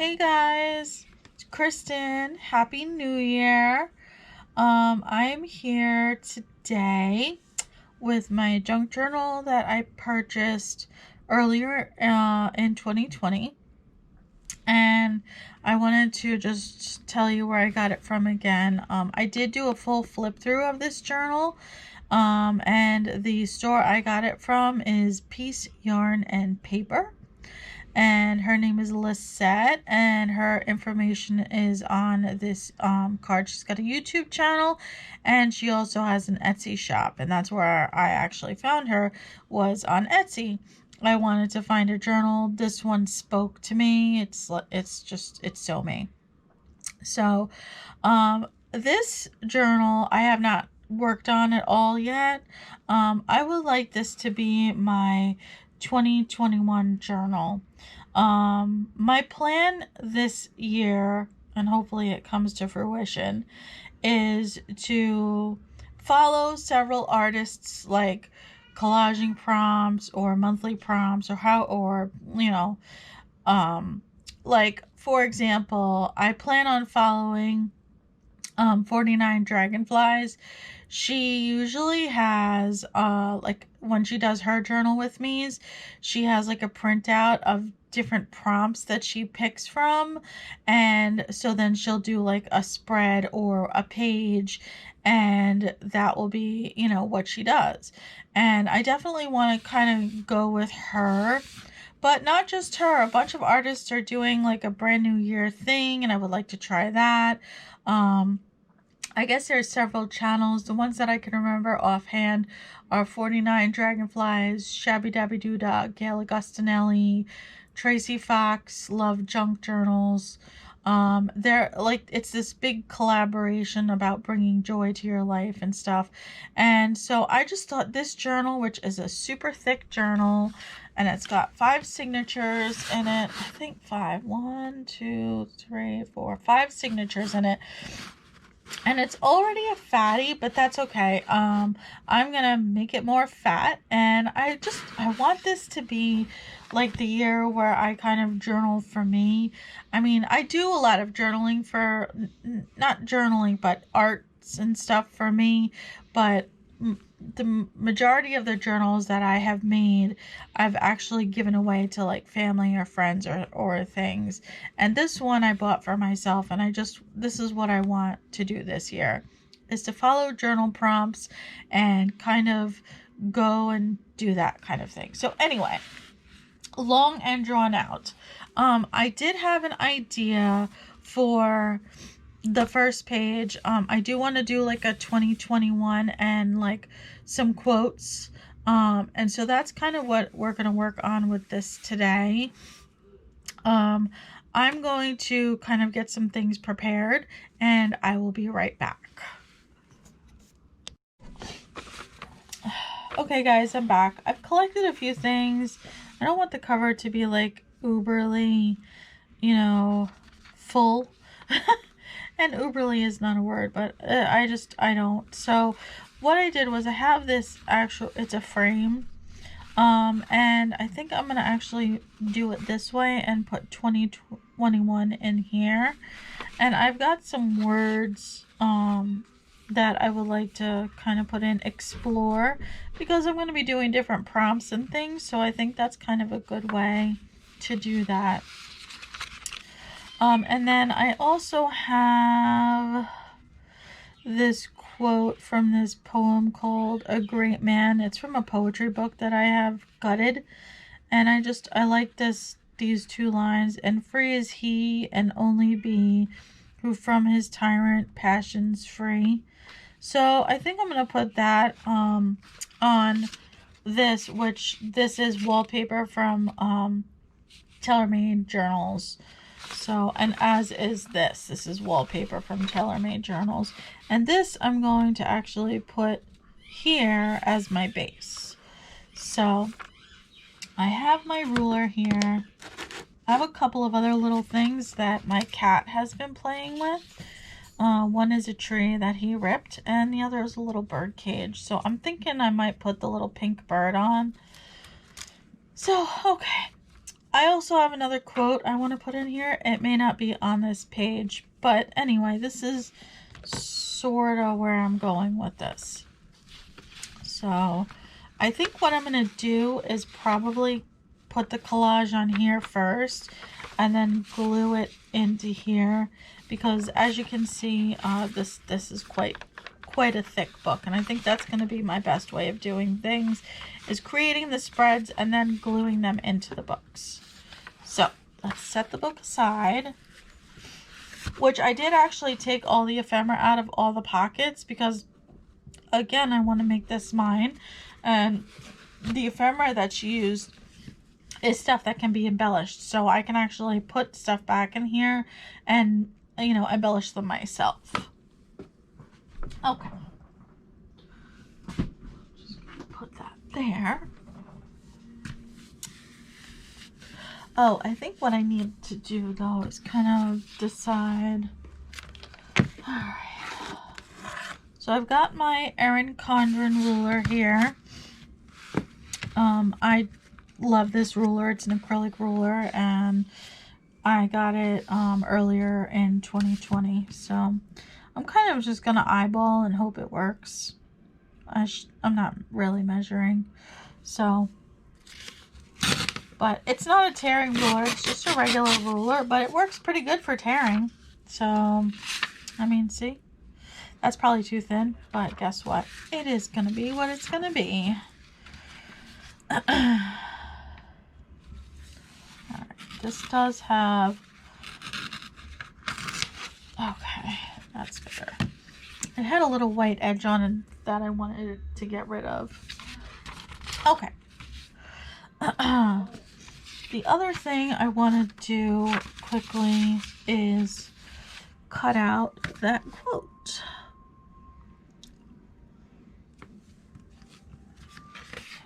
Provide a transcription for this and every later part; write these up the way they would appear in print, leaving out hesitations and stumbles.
Hey guys, it's Kristen. Happy New Year. I'm here today with my junk journal that I purchased earlier in 2020. And I wanted to just tell you where I got it from again. I did do a full flip through of this journal. And the store I got it from is Peace Yarn and Paper. And her name is Lisette, and her information is on this card. She's got a YouTube channel, and she also has an Etsy shop, and that's where I actually found her, was on Etsy. I wanted to find a journal. This one spoke to me. It's so me. So this journal I have not worked on at all yet. I would like this to be my 2021 journal. My plan this year, and hopefully it comes to fruition, is to follow several artists, like collaging prompts or monthly prompts, like, for example, I plan on following 49 Dragonflies. She usually has like when she does her journal with me's, she has like a printout of different prompts that she picks from, and so then she'll do like a spread or a page, and that will be, what she does. And I definitely want to kind of go with her. But not just her, a bunch of artists are doing like a brand new year thing, and I would like to try that. I guess there's several channels. The ones that I can remember offhand are 49 Dragonflies, Shabbydabbydoodah, Gayle Agostinelli, Tracie Fox, Love Junk Journals. They're like, it's this big collaboration about bringing joy to your life and stuff. And so I just thought this journal, which is a super thick journal, and it's got 5 signatures in it. I think 5. 1, 2, 3, 4, 5 signatures in it. And it's already a fatty, but that's okay. I'm gonna make it more fat, and I want this to be like the year where I kind of journal for me. I mean, I do a lot of journaling for, not journaling, but arts and stuff for me, but the majority of the journals that I have made, I've actually given away to like family or friends or things. And this one I bought for myself, and this is what I want to do this year, is to follow journal prompts and kind of go and do that kind of thing. So anyway, long and drawn out. I did have an idea for the first page. I do want to do like a 2021 and like some quotes. And so that's kind of what we're going to work on with this today. I'm going to kind of get some things prepared, and I will be right back. Okay guys, I'm back. I've collected a few things. I don't want the cover to be like uberly, full. And uberly is not a word, but I don't. So what I did was I have this it's a frame. And I think I'm going to actually do it this way and put 2021 in here. And I've got some words, that I would like to kind of put in explore, because I'm going to be doing different prompts and things. So I think that's kind of a good way to do that. And then I also have this quote from this poem called A Great Man. It's from a poetry book that I have gutted. And I like these 2 lines. And free is he and only be, who from his tyrant passions free. So I think I'm going to put that on this, which this is wallpaper from TaylorMadeJournals. So, and as is this is wallpaper from TaylorMadeJournals. And this I'm going to actually put here as my base. So I have my ruler here. I have a couple of other little things that my cat has been playing with. One is a tree that he ripped, and the other is a little bird cage. So I'm thinking I might put the little pink bird on. So, okay. I also have another quote I want to put in here. It may not be on this page, but anyway, this is sort of where I'm going with this. So I think what I'm going to do is probably put the collage on here first and then glue it into here, because as you can see, this is quite a thick book, and I think that's going to be my best way of doing things, is creating the spreads and then gluing them into the books. So let's set the book aside, which I did actually take all the ephemera out of all the pockets because, again, I want to make this mine, and the ephemera that she used is stuff that can be embellished, so I can actually put stuff back in here and, you know, embellish them myself. Okay. Just gonna put that there. Oh, I think what I need to do though is kind of decide. Alright. So I've got my Erin Condren ruler here. I love this ruler. It's an acrylic ruler, and I got it earlier in 2020. So I'm kind of just gonna eyeball and hope it works. I'm not really measuring, so. But it's not a tearing ruler, it's just a regular ruler, but it works pretty good for tearing. So, I mean, see? That's probably too thin, but guess what? It is going to be what it's going to be. Alright, this does have... Okay, that's better. It had a little white edge on it that I wanted it to get rid of. Okay. The other thing I want to do quickly is cut out that quote.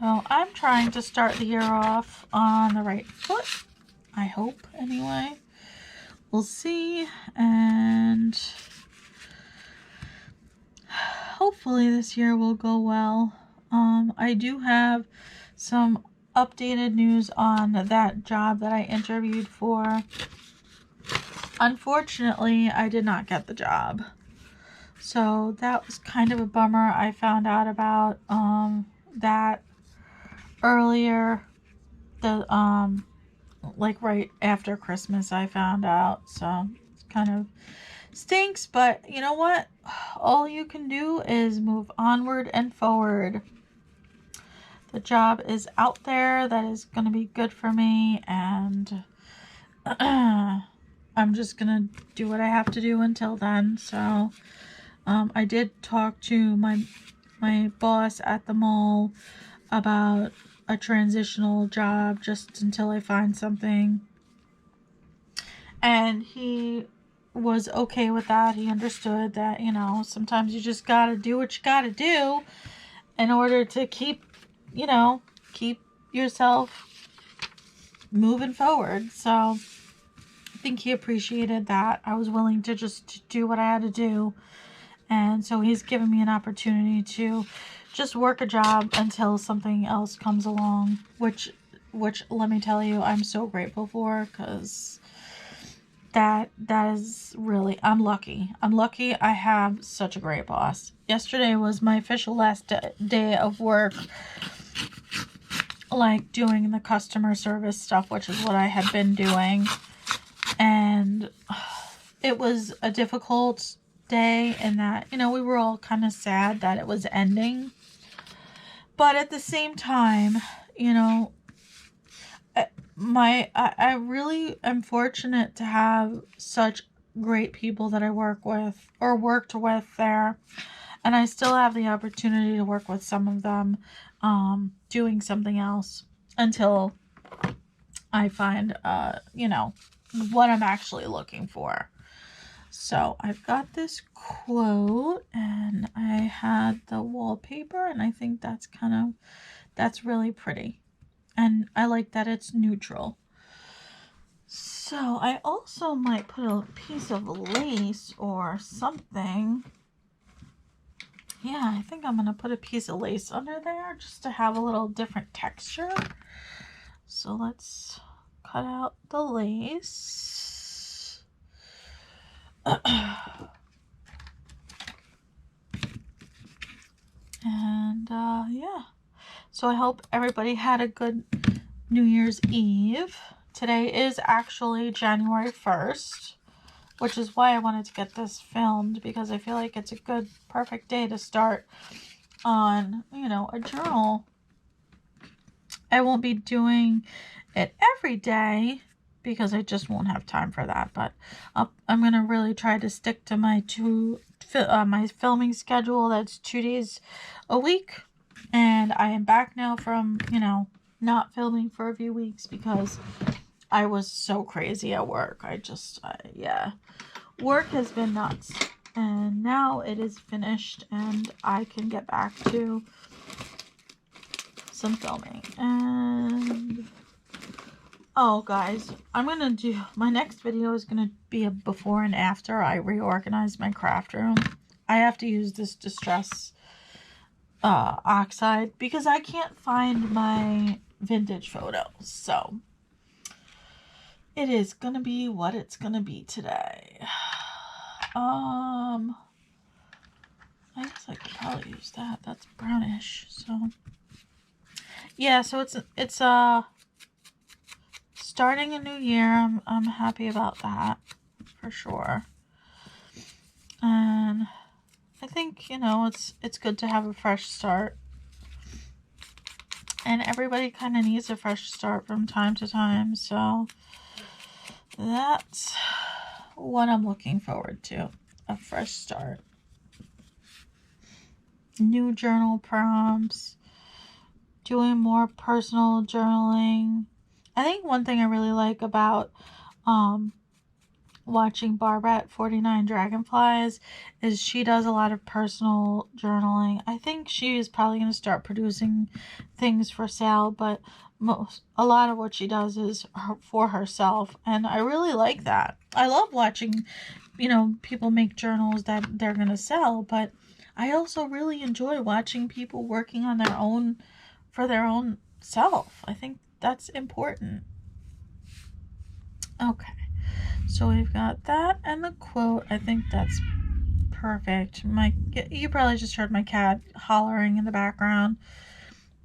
So I'm trying to start the year off on the right foot. I hope, anyway. We'll see, and hopefully this year will go well. I do have some updated news on that job that I interviewed for. Unfortunately, I did not get the job. So that was kind of a bummer. I found out about that earlier, like right after Christmas I found out. So it's kind of stinks, but you know what? All you can do is move onward and forward. The job is out there that is going to be good for me, and I'm just going to do what I have to do until then. So I did talk to my boss at the mall about a transitional job just until I find something, and he was okay with that. He understood that, you know, sometimes you just got to do what you got to do in order to keep yourself moving forward. So I think he appreciated that I was willing to just do what I had to do. And so he's given me an opportunity to just work a job until something else comes along, which let me tell you, I'm so grateful for, because that is really, I'm lucky. I have such a great boss. Yesterday was my official last day of work, like doing the customer service stuff, which is what I had been doing. And it was a difficult day in that, you know, we were all kind of sad that it was ending. But at the same time, you know, I really am fortunate to have such great people that I work with or worked with there. And I still have the opportunity to work with some of them doing something else until I find, you know, what I'm actually looking for. So I've got this quote, and I had the wallpaper, and I think that's really pretty. And I like that it's neutral. So I also might put a piece of lace or something. Yeah, I think I'm going to put a piece of lace under there just to have a little different texture. So let's cut out the lace. And yeah, so I hope everybody had a good New Year's Eve. Today is actually January 1st, which is why I wanted to get this filmed, because I feel like it's a good, perfect day to start on, you know, a journal. I won't be doing it every day because I just won't have time for that, but I'm going to really try to stick to my my filming schedule. That's 2 days a week, and I am back now from, you know, not filming for a few weeks because I was so crazy at work. Yeah, work has been nuts, and now it is finished and I can get back to some filming. And oh guys, my next video is gonna be a before and after I reorganize my craft room. I have to use this Distress oxide because I can't find my vintage photos, so it is gonna be what it's gonna be today. I guess I could probably use that. That's brownish, so yeah. So it's starting a new year. I'm happy about that for sure, and I think, you know, it's good to have a fresh start, and everybody kind of needs a fresh start from time to time. So that's what I'm looking forward to, a fresh start. New journal prompts, doing more personal journaling. I think one thing I really like about watching Barbara at 49 Dragonflies is she does a lot of personal journaling. I think she is probably going to start producing things for sale, but a lot of what she does is for herself, and I really like that. I love watching, you know, people make journals that they're going to sell, but I also really enjoy watching people working on their own, for their own self. I think that's important. Okay, so we've got that and the quote. I think that's perfect. You probably just heard my cat hollering in the background.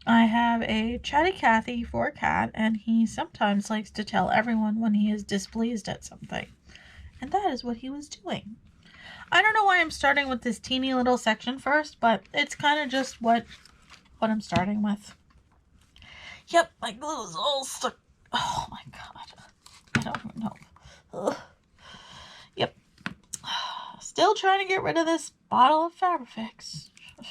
I have a Chatty Cathy for a cat, and he sometimes likes to tell everyone when he is displeased at something. And that is what he was doing. I don't know why I'm starting with this teeny little section first, but it's kind of just what I'm starting with. Yep, my glue is all stuck. Oh my god. I don't even know. Ugh. Yep. Still trying to get rid of this bottle of Fabrifix. I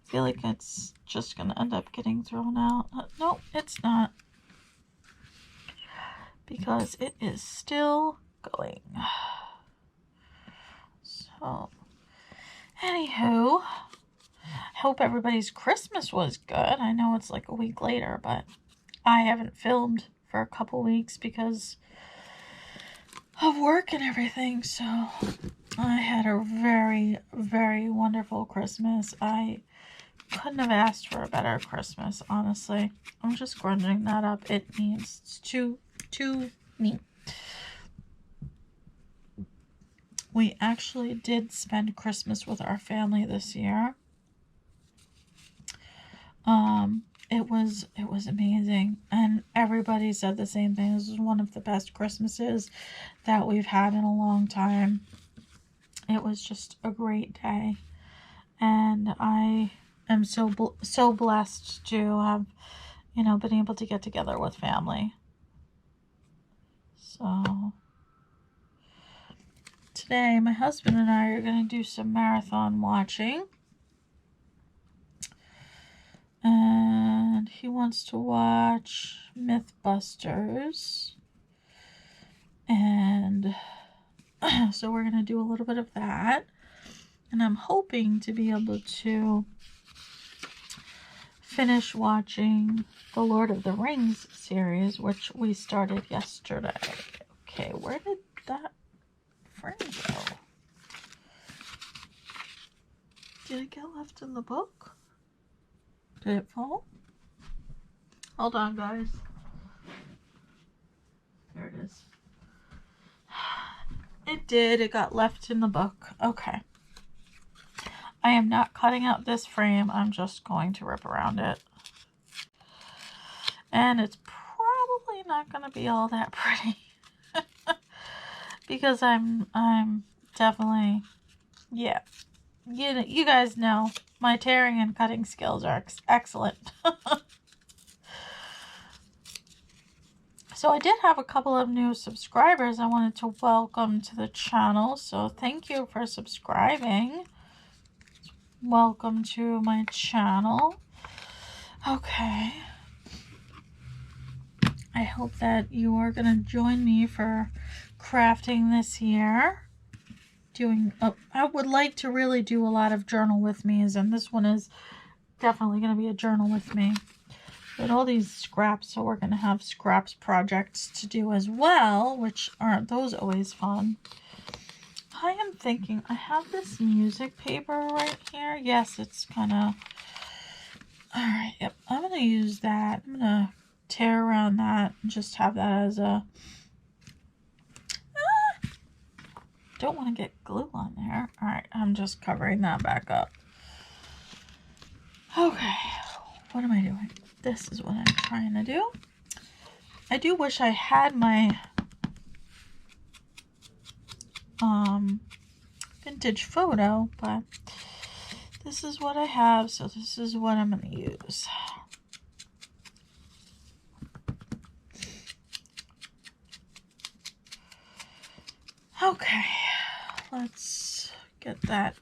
feel like it's just going to end up getting thrown out. No, it's not. Because it is still going. So, anywho, I hope everybody's Christmas was good. I know it's like a week later, but I haven't filmed for a couple weeks because of work and everything. So I had a very, very wonderful Christmas. I couldn't have asked for a better Christmas, honestly. I'm just grunging that up. It means it's too neat. We actually did spend Christmas with our family this year. It was amazing, and everybody said the same thing. This was one of the best Christmases that we've had in a long time. It was just a great day, and I am so blessed to have, you know, been able to get together with family. So today my husband and I are going to do some marathon watching. And he wants to watch Mythbusters. And so we're going to do a little bit of that. And I'm hoping to be able to finish watching the Lord of the Rings series, which we started yesterday. Okay, where did that frame go? Did it get left in the book? Did it fall? Hold on, guys. did. It got left in the book. Okay. I am not cutting out this frame. I'm just going to rip around it. And it's probably not going to be all that pretty. Because I'm definitely, yeah. You guys know my tearing and cutting skills are excellent. So I did have a couple of new subscribers I wanted to welcome to the channel. So thank you for subscribing. Welcome to my channel. Okay. I hope that you are going to join me for crafting this year. I would like to really do a lot of journal with me's, and this one is definitely going to be a journal with me. But all these scraps, so we're going to have scraps projects to do as well, which aren't those always fun. I am thinking, I have this music paper right here. Yes, it's kind of, alright, yep, I'm going to use that. I'm going to tear around that and just have that as a, don't want to get glue on there. Alright, I'm just covering that back up. Okay, what am I doing? This is what I'm trying to do. I do wish I had my vintage photo, but this is what I have, so this is what I'm going to use. Okay, let's get that.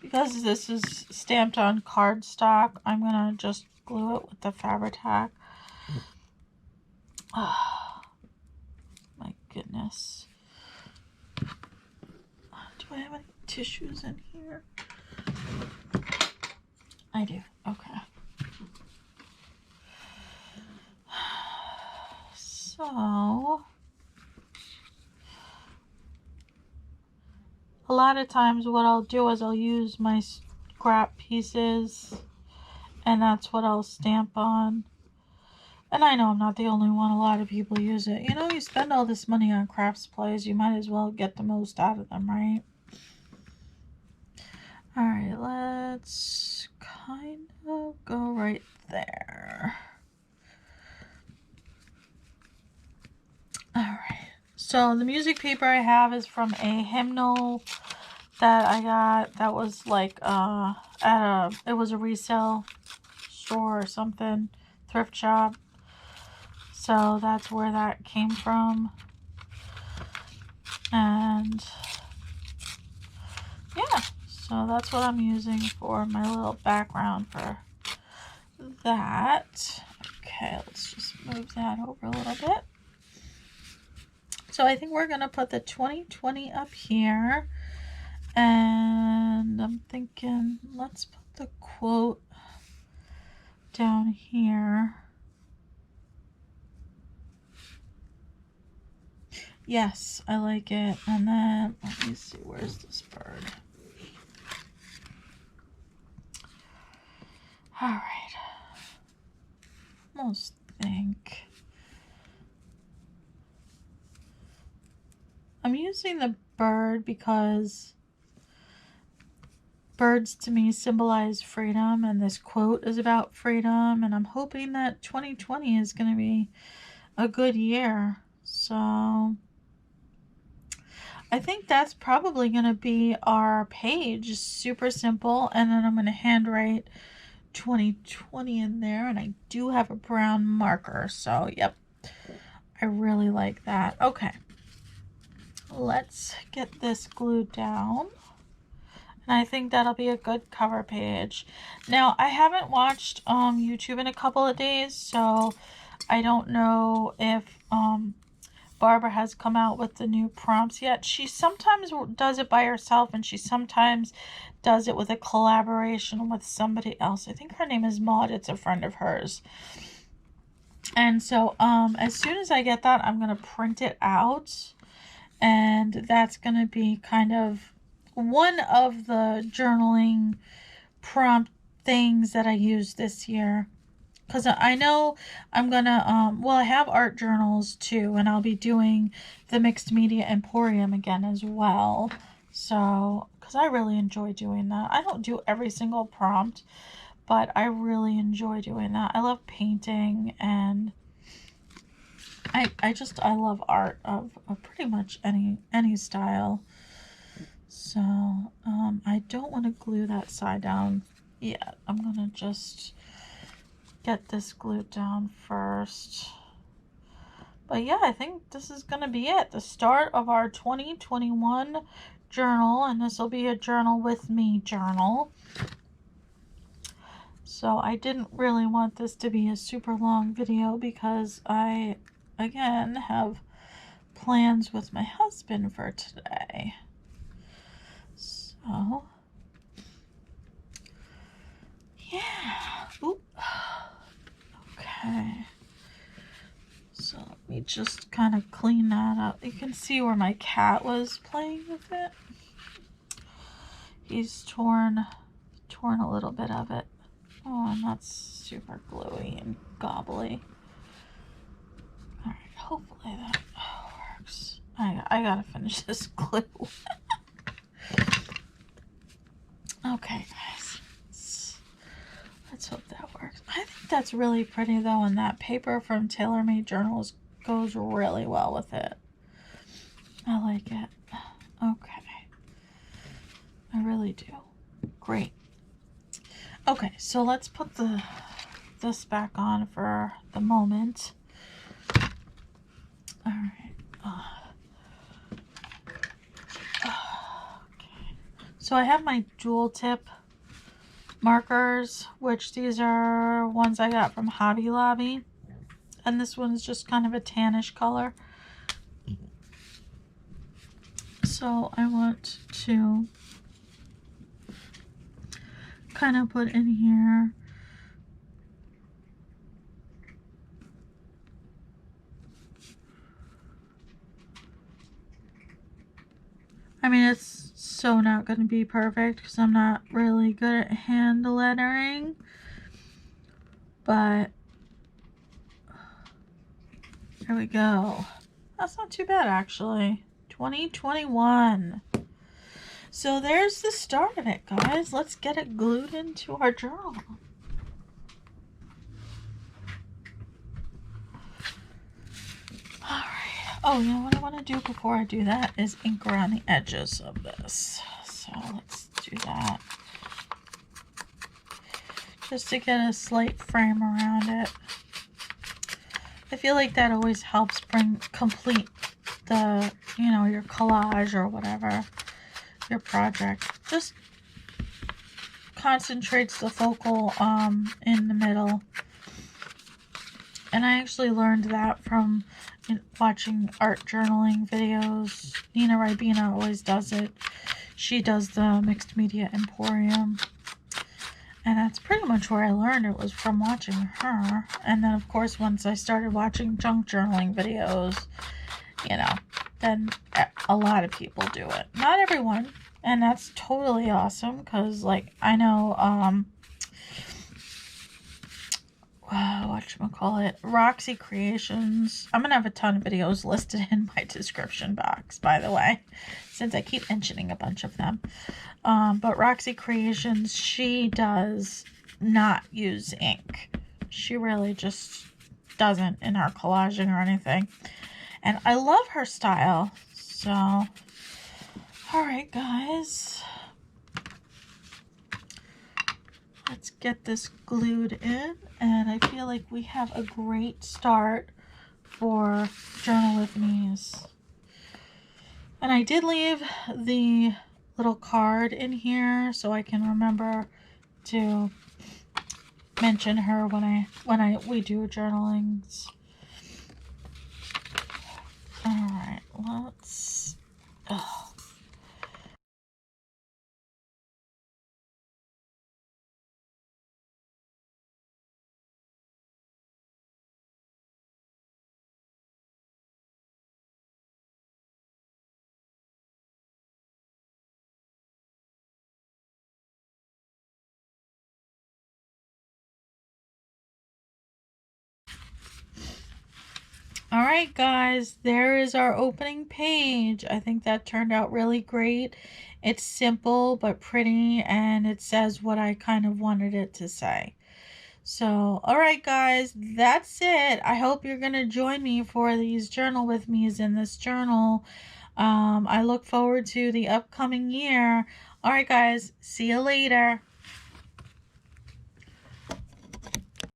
Because this is stamped on cardstock, I'm going to just glue it with the Fabri-Tac. Oh, my goodness. Do I have any tissues in here? I do. Okay. So, a lot of times what I'll do is I'll use my scrap pieces, and that's what I'll stamp on. And I know I'm not the only one. A lot of people use it. You know, you spend all this money on craft supplies, you might as well get the most out of them, right? Alright, let's kind of go right there. Alright, so the music paper I have is from a hymnal that I got. That was like it was a resale store or something, thrift shop. So that's where that came from. And yeah, so that's what I'm using for my little background for that. Okay, let's just move that over a little bit. So I think we're going to put the 2020 up here. And I'm thinking, let's put the quote down here. Yes, I like it. And then, let me see, where's this bird? Alright. Almost think. I'm using the bird because birds to me symbolize freedom, and this quote is about freedom, and I'm hoping that 2020 is going to be a good year. So I think that's probably going to be our page. Super simple. And then I'm going to handwrite 2020 in there. And I do have a brown marker. So, yep. I really like that. Okay. Let's get this glued down. And I think that'll be a good cover page. Now, I haven't watched YouTube in a couple of days. So, I don't know if Barbara has come out with the new prompts yet. She sometimes does it by herself, and she sometimes does it with a collaboration with somebody else. I think her name is Maud. It's a friend of hers. And so as soon as I get that, I'm going to print it out, and that's going to be kind of one of the journaling prompt things that I use this year. because I know I'm gonna, well, I have art journals too, and I'll be doing the Mixed Media Emporium again as well. So, because I really enjoy doing that. I don't do every single prompt, but I really enjoy doing that. I love painting, and I love art of pretty much any style. So, I don't want to glue that side down yet. I'm gonna just get this glued down first. But yeah, I think this is gonna be it. The start of our 2021 journal, and this will be a journal with me journal. So I didn't really want this to be a super long video because I, again, have plans with my husband for today. So, yeah. Oop. Okay. So let me just kind of clean that up. You can see where my cat was playing with it. He's torn a little bit of it. Oh, and that's super gluey and gobbly. Alright, hopefully that works. I gotta finish this glue. Okay, guys. Let's hope that works. I think that's really pretty though, and that paper from TaylorMadeJournals goes really well with it. I like it. Okay. I really do. Great. Okay, so let's put this back on for the moment. All right. Okay. So I have my dual tip markers, which these are ones I got from Hobby Lobby, and this one's just kind of a tannish color. So I want to kind of put in here I mean, it's so not going to be perfect because I'm not really good at hand lettering, but here we go. That's not too bad, actually. 2021. So there's the start of it, guys. Let's get it glued into our journal. Alright. Oh, you know what I want to do before I do that is ink around the edges of this. So let's do that. Just to get a slight frame around it. I feel like that always helps complete the, you know, your collage or whatever, your project. Just concentrates the focal in the middle. And I actually learned that from watching art journaling videos. Ribena always does it. She does the Mixed Media Emporium. And that's pretty much where I learned it, was from watching her. And then, of course, once I started watching junk journaling videos, you know, then a lot of people do it. Not everyone. And that's totally awesome because, like, I know, whatchamacallit, Roxy Creations. I'm going to have a ton of videos listed in my description box, by the way, since I keep mentioning a bunch of them. But Roxy Creations, she does not use ink. She really just doesn't in her collaging or anything. And I love her style. So, alright guys. Let's get this glued in. And I feel like we have a great start for Journal with Me's. And I did leave the little card in here so I can remember to mention her when we do journalings. All right, let's. All right, guys, there is our opening page. I think that turned out really great. It's simple but pretty, and it says what I kind of wanted it to say. So, all right, guys, that's it. I hope you're going to join me for these journal with me's in this journal. I look forward to the upcoming year. All right, guys, see you later.